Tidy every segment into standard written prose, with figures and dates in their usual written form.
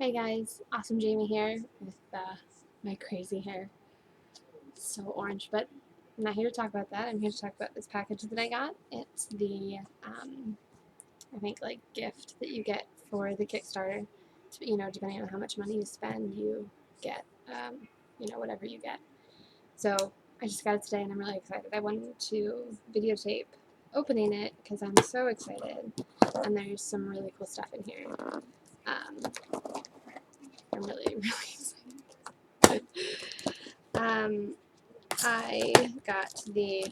Hey guys, Awesome Jamie here with my crazy hair. It's so orange, but I'm not here to talk about that. I'm here to talk about this package that I got. It's the, I think, like, gift that you get for the Kickstarter. Depending on how much money you spend, you get, whatever you get. So I just got it today and I'm really excited. I wanted to videotape opening it because I'm so excited. And there's some really cool stuff in here. I'm really, really excited. I got the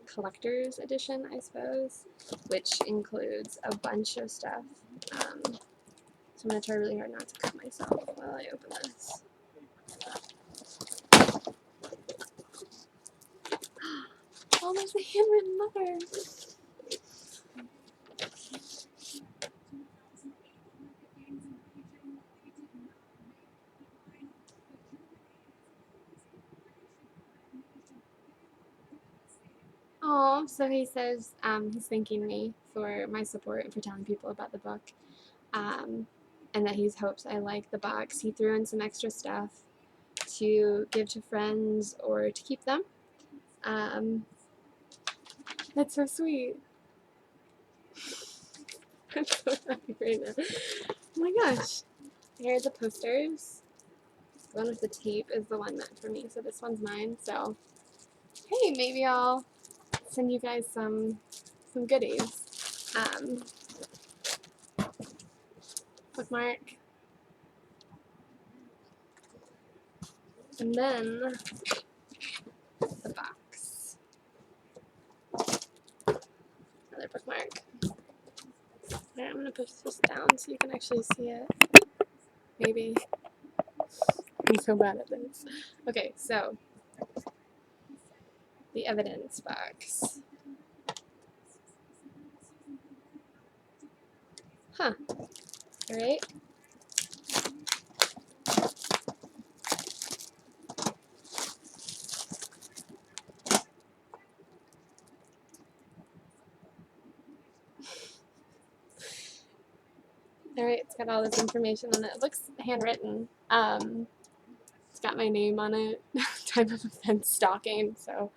collector's edition, I suppose, which includes a bunch of stuff. So I'm going to try really hard not to cut myself while I open this. Oh, there's a handwritten letter! Oh, so he says he's thanking me for my support and for telling people about the book, and that he hopes I like the box. He threw in some extra stuff to give to friends or to keep them. That's so sweet. I'm so happy right now. Oh my gosh. Here are the posters. The one with the tape is the one meant for me, so this one's mine. So, hey, maybe I'll send you guys some goodies. Bookmark. And then the box. Another bookmark. Alright, I'm going to push this down so you can actually see it. Maybe. I'm so bad at this. Okay, so the evidence box. Huh. Alright. Alright, it's got all this information on it. It looks handwritten. It's got my name on it. Type of offense, stalking, so,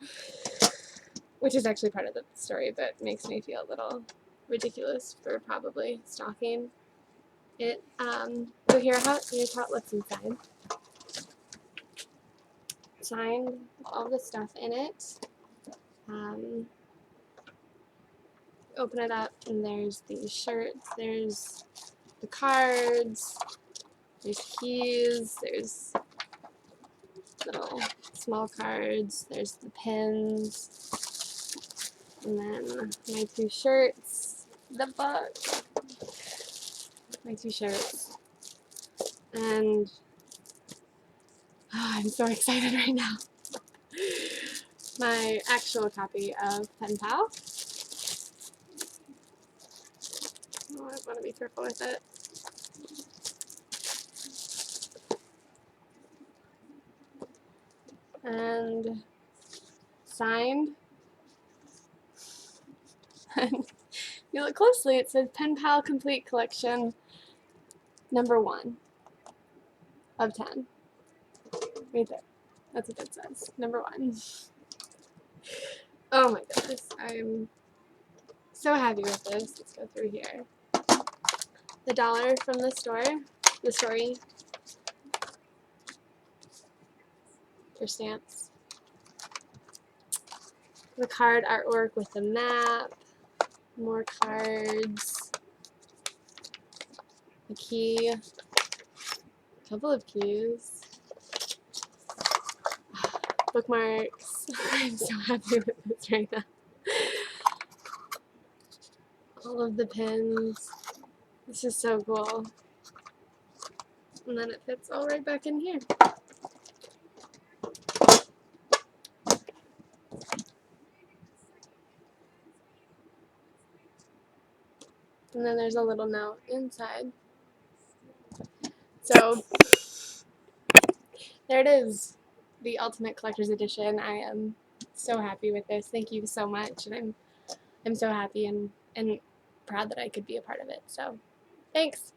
which is actually part of the story, but makes me feel a little ridiculous for probably stalking it. So here's how it looks inside. Signed, all the stuff in it. Open it up, and there's the shirts, there's the cards, there's keys, there's little small cards, there's the pins, and then my two shirts, the book, my two shirts, and I'm so excited right now. My actual copy of Penpal. Oh, I want to be careful with it. And signed. And you look closely, it says Penpal Complete Collection #1 of 10. Right there. That's what that says. #1. Oh my goodness. I'm so happy with this. Let's go through here. The dollar from the store. The story. For stamps. The card artwork with the map. More cards. A key. A couple of keys. Bookmarks. I'm so happy with this right now. All of the pins. This is so cool. And then it fits all right back in here. And then there's a little note inside. So there it is, the Ultimate Collector's Edition. I am so happy with this. Thank you so much, and I'm so happy and proud that I could be a part of it. So thanks.